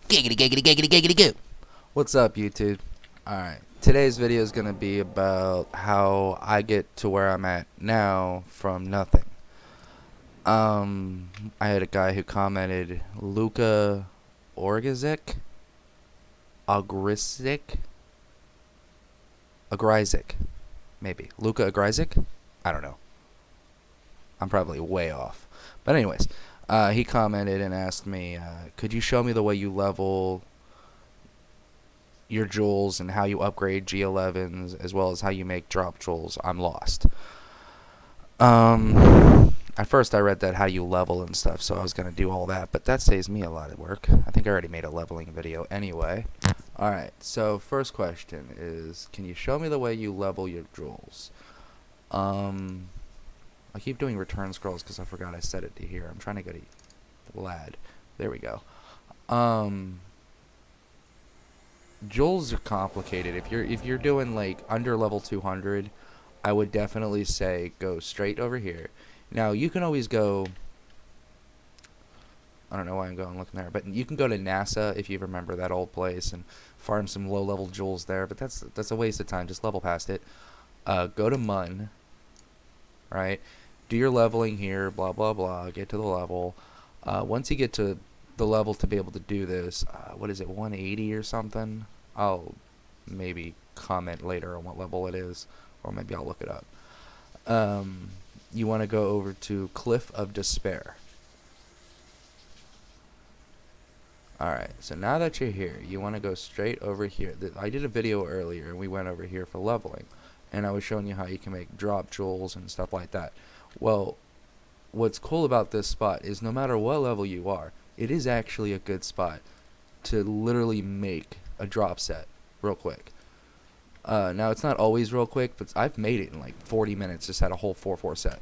Giggity, giggity, giggity, giggity, goo. What's up, YouTube? Alright, today's video is going to be about how I get to where I'm at now from nothing. I had a guy who commented, Luka Orgazik? Agrizik? Maybe. Luka Agrizik? I don't know. I'm probably way off. But anyways, he commented and asked me, could you show me the way you level your jewels and how you upgrade G11s as well as how you make drop jewels? I'm lost. At first I read that how you level and stuff, so I was going to do all that, but that saves me a lot of work. I think I already made a leveling video anyway. Alright, so first question is, can you show me the way you level your jewels? I keep doing return scrolls because I forgot I set it to here. I'm trying to go to lad. There we go. Jewels are complicated. If you're doing like under level 200, I would definitely say go straight over here. Now you can always go. I don't know why I'm going looking there, but you can go to NASA if you remember that old place and farm some low-level jewels there. But that's a waste of time. Just level past it. Go to Mun. Right. Do your leveling here. Blah blah blah. Get to the level. Once you get to the level to be able to do this, what is it, 180 or something? I'll maybe comment later on what level it is, or maybe I'll look it up. You want to go over to Cliff of Despair. Alright, so now that you're here, you want to go straight over here. I did a video earlier, and we went over here for leveling, and I was showing you how you can make drop jewels and stuff like that. Well, what's cool about this spot is no matter what level you are, it is actually a good spot to literally make a drop set real quick. Now, it's not always real quick, but I've made it in like 40 minutes, just had a whole 4-4 set.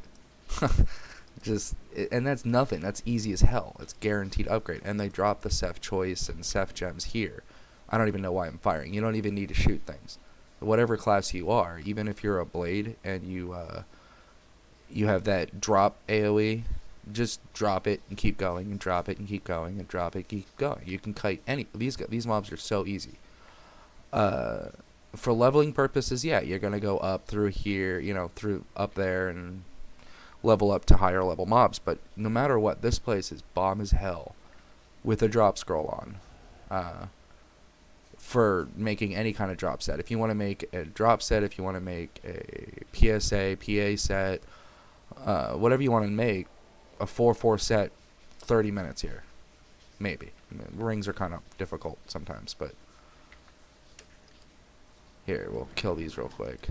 And that's nothing. That's easy as hell. It's guaranteed upgrade. And they drop the Ceph Choice and Ceph Gems here. I don't even know why I'm firing. You don't even need to shoot things. Whatever class you are, even if you're a Blade and you have that drop AoE, just drop it and keep going, and drop it and keep going, and drop it and keep going. You can kite any. These mobs are so easy. For leveling purposes, yeah, you're gonna go up through here, through up there, and level up to higher level mobs. But no matter what, this place is bomb as hell with a drop scroll on. For making any kind of drop set. If you want to make a drop set, if you want to make a PSA, PA set, whatever you want to make, a 4-4 set, 30 minutes here. Maybe. Rings are kind of difficult sometimes, but here, we'll kill these real quick.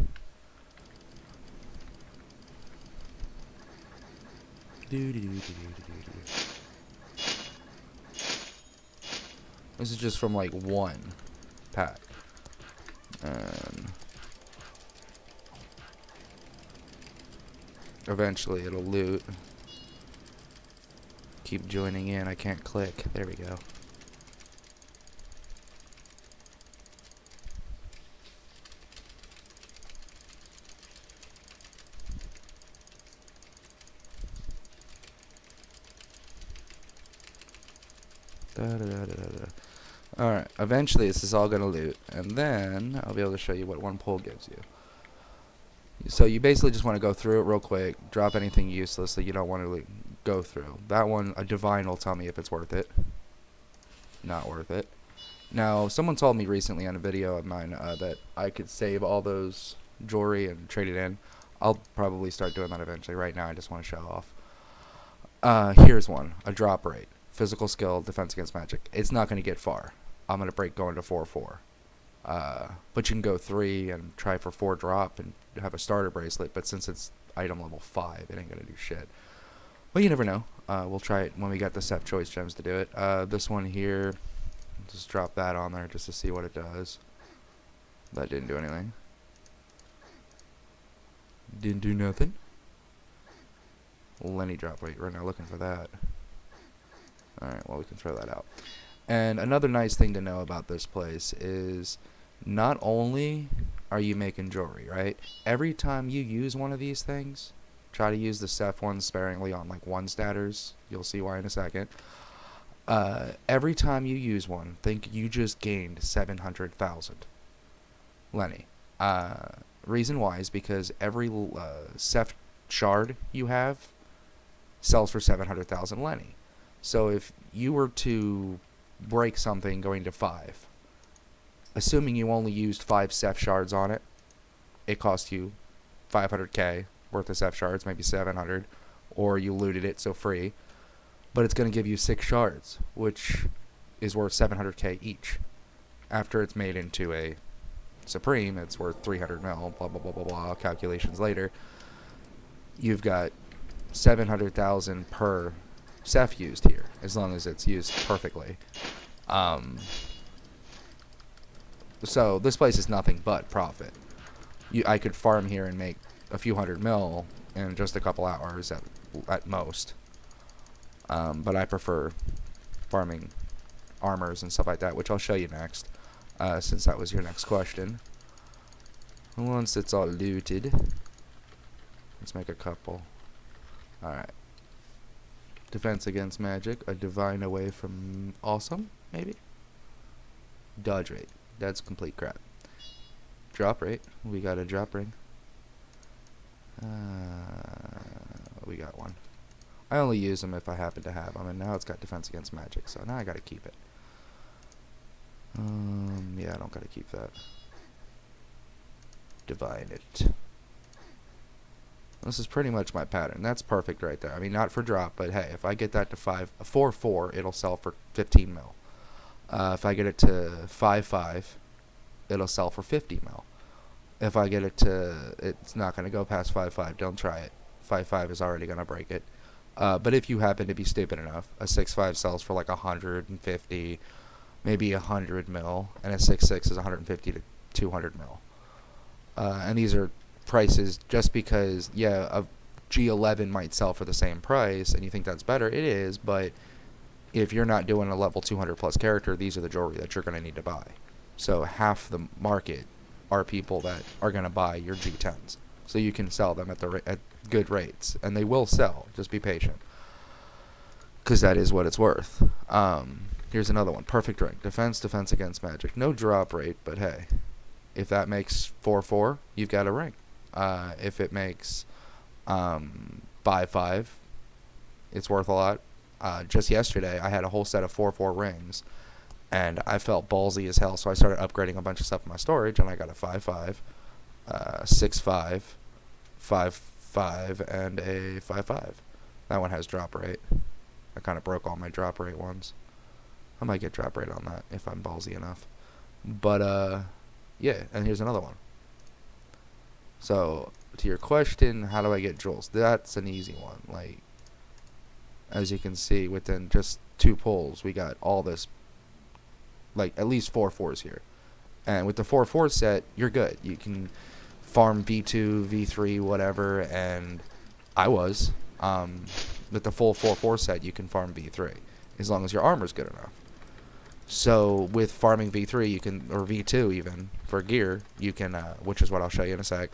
This is just from like one pack. And eventually it'll loot. Keep joining in. I can't click. There we go. Alright, eventually this is all going to loot, and then I'll be able to show you what one pull gives you. So you basically just want to go through it real quick, drop anything useless that you don't want to go through. That one, a divine will tell me if it's worth it. Not worth it. Now, someone told me recently on a video of mine that I could save all those jewelry and trade it in. I'll probably start doing that eventually. Right now I just want to show off. Here's one, a drop rate. Physical skill, defense against magic. It's not going to get far. I'm going to break going to 4-4. But you can go 3 and try for 4 drop and have a starter bracelet. But since it's item level 5, it ain't going to do shit. Well, you never know. We'll try it when we got the Ceph Choice Gems to do it. This one here, just drop that on there just to see what it does. That didn't do anything. Didn't do nothing. Lenny drop rate. We're not looking for that. Alright, well, we can throw that out. And another nice thing to know about this place is not only are you making jewelry, right? Every time you use one of these things, try to use the Ceph ones sparingly on like 1-statters. You'll see why in a second. Every time you use one, think you just gained 700,000 Lenny. Uh, Reason why is because every Seth shard you have sells for 700,000 Lenny. So if you were to break something going to 5, assuming you only used 5 Seth shards on it, it cost you 500k worth of Seth shards, maybe 700, or you looted it so free. But it's going to give you 6 shards, which is worth 700k each. After it's made into a Supreme, it's worth 300 mil, blah, blah, blah, blah, blah, calculations later. You've got 700,000 per Ceph used here, as long as it's used perfectly. So this place is nothing but profit. I could farm here and make a few hundred mil in just a couple hours at most. But I prefer farming armors and stuff like that, which I'll show you next, since that was your next question. Once it's all looted, let's make a couple. Alright. Defense against magic, a divine away from awesome, maybe? Dodge rate, that's complete crap. Drop rate, we got a drop ring. We got one. I only use them if I happen to have them, and now it's got defense against magic, so now I gotta keep it. Yeah, I don't gotta keep that. Divine it. This is pretty much my pattern. That's perfect right there. I mean, not for drop, but hey, if I get that to 4-4, it'll sell for 15 mil. If I get it to 5-5, it'll sell for 50 mil. If I get it to, it's not going to go past 5-5. Don't try it. 5-5 is already going to break it. But if you happen to be stupid enough, a 6-5 sells for like 150, maybe 100 mil, and a 6-6 is 150 to 200 mil. And these are prices just because, yeah, a G11 might sell for the same price, and you think that's better. It is, but if you're not doing a level 200 plus character, these are the jewelry that you're going to need to buy. So half the market are people that are going to buy your G10s. So you can sell them at good rates, and they will sell. Just be patient, because that is what it's worth. Here's another one. Perfect ring. Defense against magic. No drop rate, but hey, if that makes 4-4, you've got a ring. If it makes 5-5, it's worth a lot. Just yesterday, I had a whole set of 4-4 rings, and I felt ballsy as hell, so I started upgrading a bunch of stuff in my storage, and I got a 5-5, 6-5, 5-5, and a 5-5. That one has drop rate. I kind of broke all my drop rate ones. I might get drop rate on that if I'm ballsy enough. But, yeah, and here's another one. So, to your question, how do I get jewels? That's an easy one. Like, as you can see, within just 2 pulls, we got all this, like, at least 4-4s here. And with the 4-4 set, you're good. You can farm V2, V3, whatever, and I was. With the full 4-4 set, you can farm V3, as long as your armor's good enough. So, with farming V3, you can, or V2 even, for gear, you can, which is what I'll show you in a sec,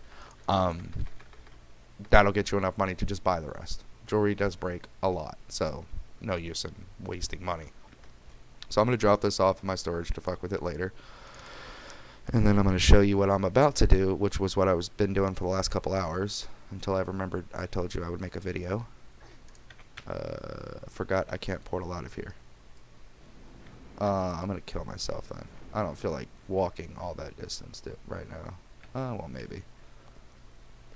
that'll get you enough money to just buy the rest. Jewelry does break a lot, so no use in wasting money. So I'm going to drop this off in my storage to fuck with it later. And then I'm going to show you what I'm about to do, which was what I was been doing for the last couple hours, until I remembered I told you I would make a video. Forgot I can't portal out of here. I'm going to kill myself then. I don't feel like walking all that distance right now. Well, maybe.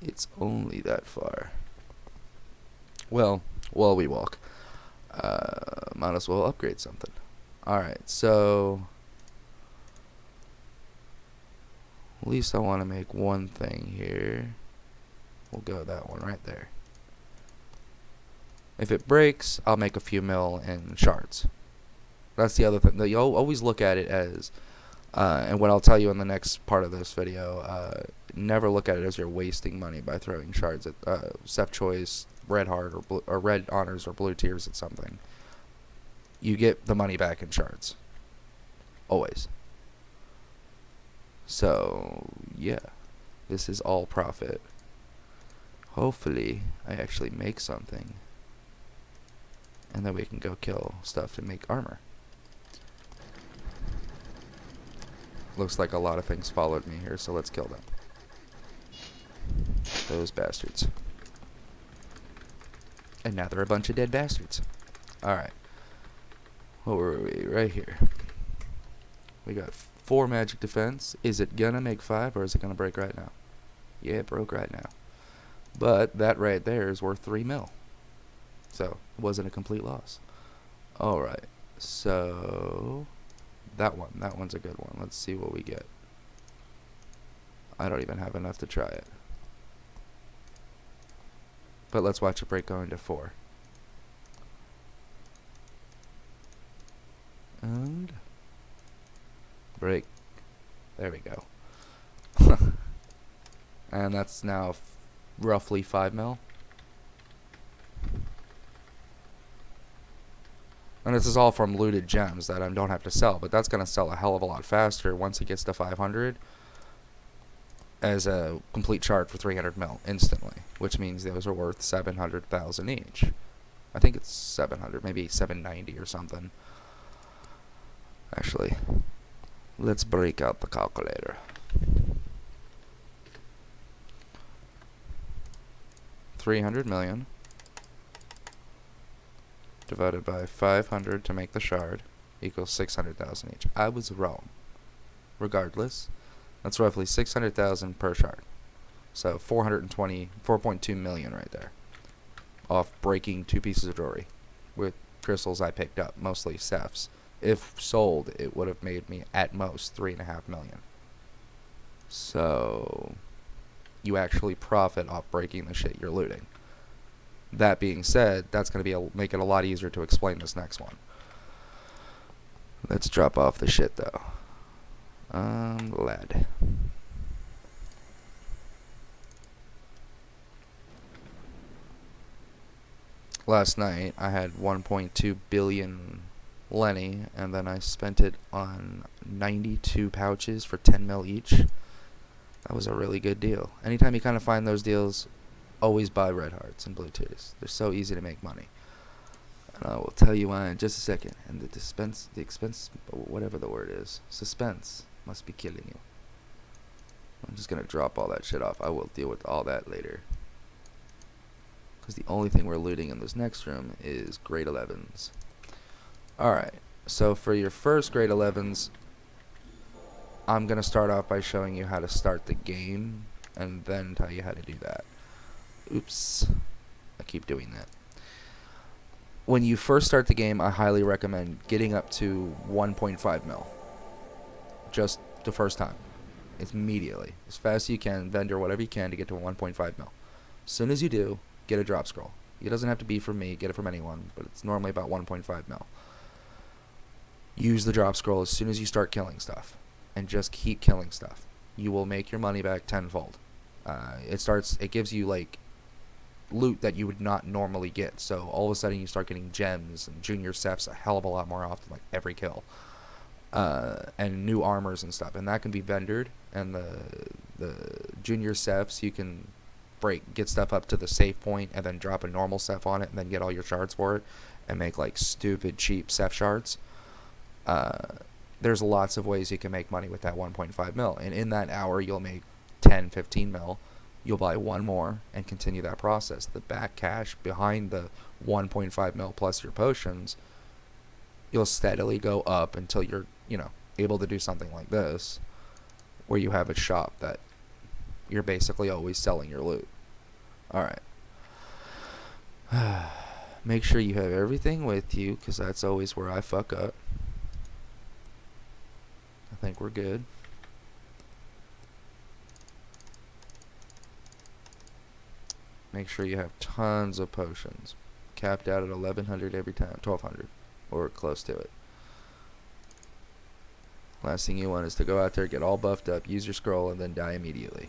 It's only that far. Well, while we walk, might as well upgrade something. Alright, so at least I want to make one thing here. We'll go that one right there. If it breaks, I'll make a few mil in shards. That's the other thing. You'll always look at it as, and what I'll tell you in the next part of this video, never look at it as you're wasting money by throwing shards at Seth Choice, Red Heart, or Red Honors, or Blue Tiers at something. You get the money back in shards. Always. So, yeah. This is all profit. Hopefully, I actually make something. And then we can go kill stuff to make armor. Looks like a lot of things followed me here, so let's kill them. Those bastards. And now they're a bunch of dead bastards. Alright. What were we? Right here. We got 4 magic defense. Is it gonna make 5 or is it gonna break right now? Yeah, it broke right now. But that right there is worth 3 mil. So, it wasn't a complete loss. Alright. So, that one's a good one. Let's see what we get. I don't even have enough to try it. But let's watch it break going to 4. And break. There we go. And that's now roughly 5 mil. And this is all from looted gems that I don't have to sell, but that's going to sell a hell of a lot faster once it gets to 500 as a complete chart for 300 mil instantly, which means those are worth 700,000 each. I think it's 700, maybe 790 or something. Actually, let's break out the calculator. 300 million divided by 500 to make the shard equals 600,000 each. I was wrong. Regardless, that's roughly 600,000 per shard. So 4.2 million right there off breaking 2 pieces of jewelry with crystals I picked up, mostly Cephs. If sold, it would have made me at most 3.5 million. So you actually profit off breaking the shit you're looting. That being said, that's going to make it a lot easier to explain this next one. Let's drop off the shit though. Lead. Last night I had 1.2 billion Lenny, and then I spent it on 92 pouches for 10 mil each. That was a really good deal. Anytime you kind of find those deals, always buy red hearts and blue tears. They're so easy to make money. And I will tell you why in just a second. And the expense, whatever the word is, suspense must be killing you. I'm just going to drop all that shit off. I will deal with all that later. Because the only thing we're looting in this next room is grade 11s. Alright, so for your first grade 11s, I'm going to start off by showing you how to start the game, and then tell you how to do that. Oops, I keep doing that. When you first start the game, I highly recommend getting up to 1.5 mil. Just the first time. It's immediately. As fast as you can, vendor whatever you can to get to 1.5 mil. As soon as you do, get a drop scroll. It doesn't have to be from me, get it from anyone, but it's normally about 1.5 mil. Use the drop scroll as soon as you start killing stuff, and just keep killing stuff. You will make your money back tenfold. It gives you like loot that you would not normally get. So all of a sudden you start getting gems and junior Cephs a hell of a lot more often, like every kill, and new armors and stuff. And that can be vendored. And the junior Cephs you can get stuff up to the save point and then drop a normal Ceph on it and then get all your shards for it and make like stupid cheap Ceph shards. There's lots of ways you can make money with that 1.5 mil, and in that hour you'll make 10-15 mil. You'll buy one more and continue that process. The back cash behind the 1.5 mil plus your potions, you'll steadily go up until you're able to do something like this, where you have a shop that you're basically always selling your loot. Alright. Make sure you have everything with you, because that's always where I fuck up. I think we're good. Make sure you have tons of potions. Capped out at 1100 every time. 1200. Or close to it. Last thing you want is to go out there, get all buffed up, use your scroll, and then die immediately.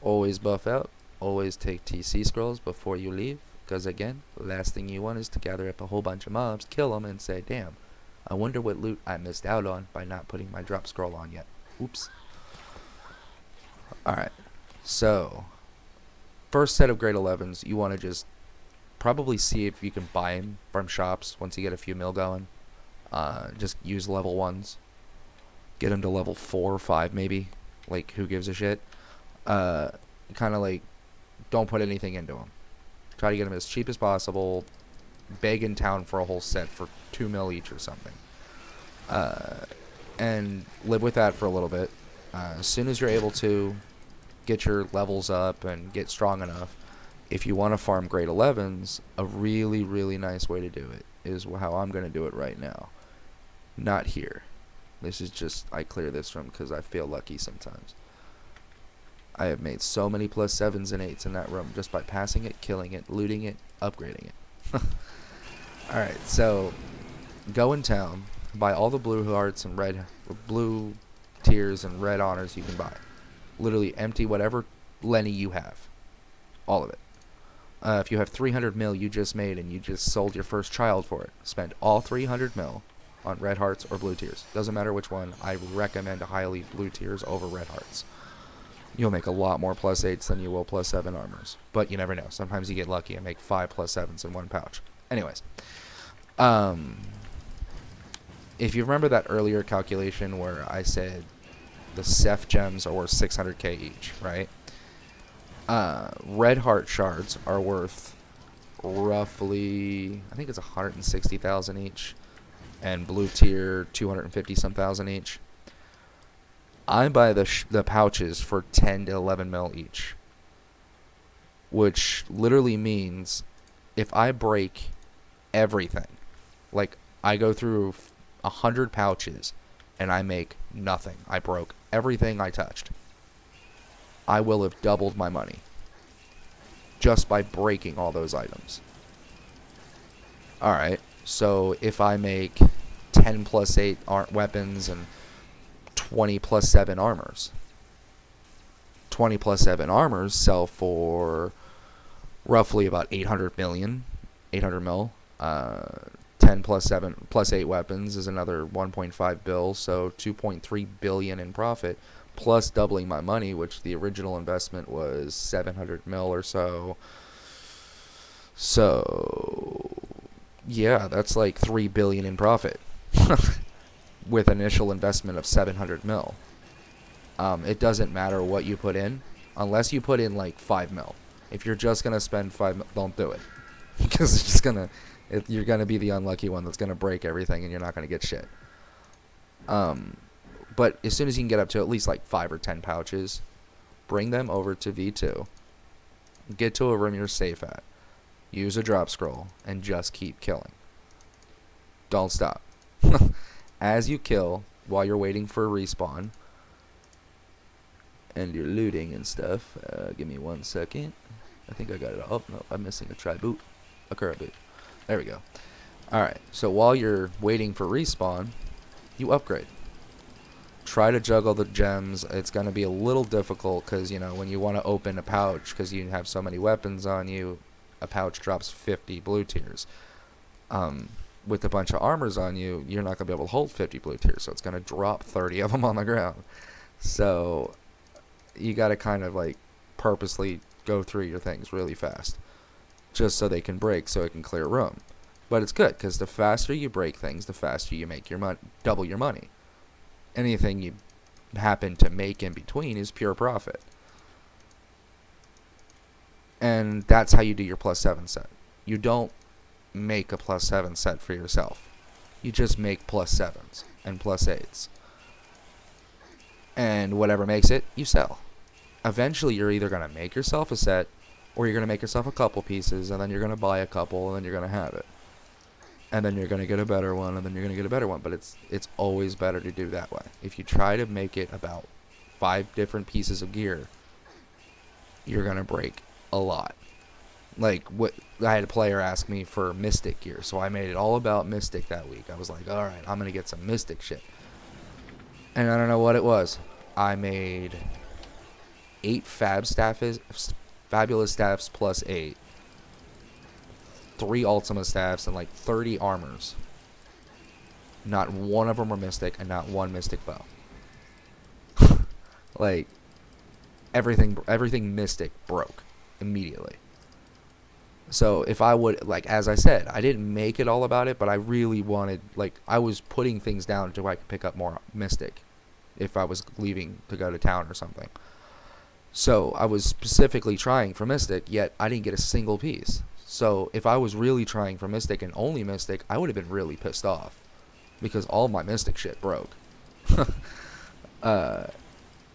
Always buff out. Always take TC scrolls before you leave. Because again, the last thing you want is to gather up a whole bunch of mobs, kill them, and say, damn, I wonder what loot I missed out on by not putting my drop scroll on yet. Oops. Alright, so first set of grade 11s, you want to just probably see if you can buy them from shops once you get a few mil going. Just use level 1s. Get them to level 4 or 5 maybe. Like, who gives a shit? Kind of like, don't put anything into them. Try to get them as cheap as possible. Beg in town for a whole set for 2 mil each or something. And live with that for a little bit. As soon as you're able to get your levels up and get strong enough, if you want to farm grade 11s, a really, really nice way to do it is how I'm going to do it right now. Not here. This is just, I clear this room because I feel lucky sometimes. I have made so many plus 7s and 8s in that room just by passing it, killing it, looting it, upgrading it. Alright, so go in town, buy all the blue hearts and blue tiers and red honors you can buy. Literally empty whatever Lenny you have. All of it. If you have 300 mil you just made and you just sold your first child for it, spend all 300 mil on red hearts or blue tiers. Doesn't matter which one. I recommend highly blue tiers over red hearts. You'll make a lot more plus 8s than you will plus 7 armors. But you never know. Sometimes you get lucky and make 5 plus 7s in one pouch. Anyways. If you remember that earlier calculation where I said the Ceph gems are worth 600k each, right? Red heart shards are worth roughly, I think it's 160,000 each, and blue tier 250 some thousand each. I buy the pouches for 10 to 11 mil each, which literally means if I break everything, like I go through 100 pouches and I make nothing, I broke everything I touched, I will have doubled my money just by breaking all those items. Alright, so if I make 10 plus 8 weapons and 20 plus 7 armors. 20 plus 7 armors sell for roughly about 800 mil. 10 plus 7 plus 8 weapons is another 1.5 bill, so 2.3 billion in profit, plus doubling my money, which the original investment was 700 mil or so. So yeah, that's like 3 billion in profit. With initial investment of 700 mil. It doesn't matter what you put in, unless you put in like 5 mil. If you're just gonna spend 5 mil, don't do it, because it's just you're gonna be the unlucky one that's gonna break everything, and you're not gonna get shit. But as soon as you can get up to at least like 5 or 10 pouches, bring them over to V2. Get to a room you're safe at. Use a drop scroll and just keep killing. Don't stop. As you kill, while you're waiting for a respawn, and you're looting and stuff, give me 1 second. I think I got it. Oh, no, I'm missing a tri-boot. A current boot. There we go. Alright, so while you're waiting for respawn, you upgrade. Try to juggle the gems. It's going to be a little difficult because, you know, when you want to open a pouch, because you have so many weapons on you, a pouch drops 50 blue tiers. With a bunch of armors on you, you're not going to be able to hold 50 blue tiers, so it's going to drop 30 of them on the ground. So you got to kind of like purposely go through your things really fast, just so they can break, so it can clear room. But it's good, because the faster you break things, the faster you make your money, double your money. Anything you happen to make in between is pure profit. And that's how you do your plus 7 set. You don't make a plus 7 set for yourself. You just make plus 7s and plus 8s. And whatever makes it, you sell. Eventually, you're either going to make yourself a set, or you're going to make yourself a couple pieces, and then you're going to buy a couple, and then you're going to have it. And then you're going to get a better one, and then you're going to get a better one. But it's always better to do that way. If you try to make it about 5 different pieces of gear, you're going to break a lot. Like, what I had a player ask me for Mystic gear, so I made it all about Mystic that week. I was like, alright, I'm going to get some Mystic shit. And I don't know what it was. I made 8 fabulous staffs plus 8. 3 Ultima staffs and like 30 armors. Not one of them were Mystic, and not one Mystic bow. Like, everything Mystic broke. immediately. So if I would, like, as I said, I didn't make it all about it, but I really wanted, like, I was putting things down so I could pick up more Mystic if I was leaving to go to town or something. So I was specifically trying for Mystic, yet I didn't get a single piece. So if I was really trying for Mystic and only Mystic, I would have been really pissed off because all my Mystic shit broke. But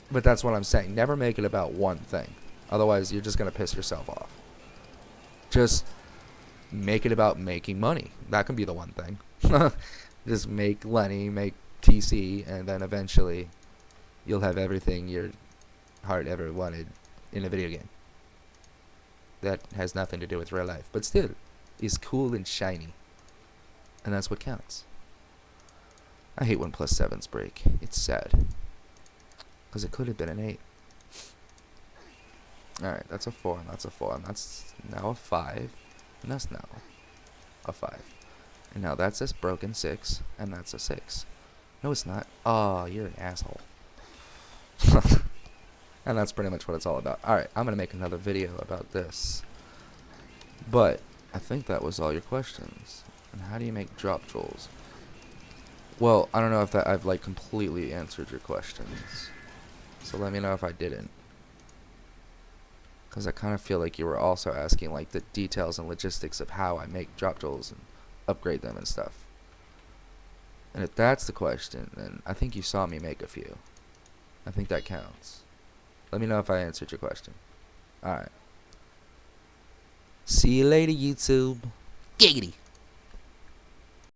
that's what I'm saying. Never make it about one thing. Otherwise, you're just going to piss yourself off. Just make it about making money. That can be the one thing. Just make money, make TC, and then eventually you'll have everything your heart ever wanted in a video game. That has nothing to do with real life, but still is cool and shiny. And that's what counts. I hate when plus 7s break. It's sad. Because it could have been an 8. Alright, that's a 4, and that's a 4, and that's now a 5, and that's now a 5. And now that's a broken 6, and that's a 6. No, it's not. Oh, you're an asshole. And that's pretty much what it's all about. Alright, I'm going to make another video about this. But I think that was all your questions. And how do you make drop jewels? Well, I don't know if that I've like completely answered your questions. So let me know if I didn't. Because I kind of feel like you were also asking like the details and logistics of how I make drop jewels and upgrade them and stuff. And if that's the question, then I think you saw me make a few. I think that counts. Let me know if I answered your question. Alright. See you later, YouTube. Giggity.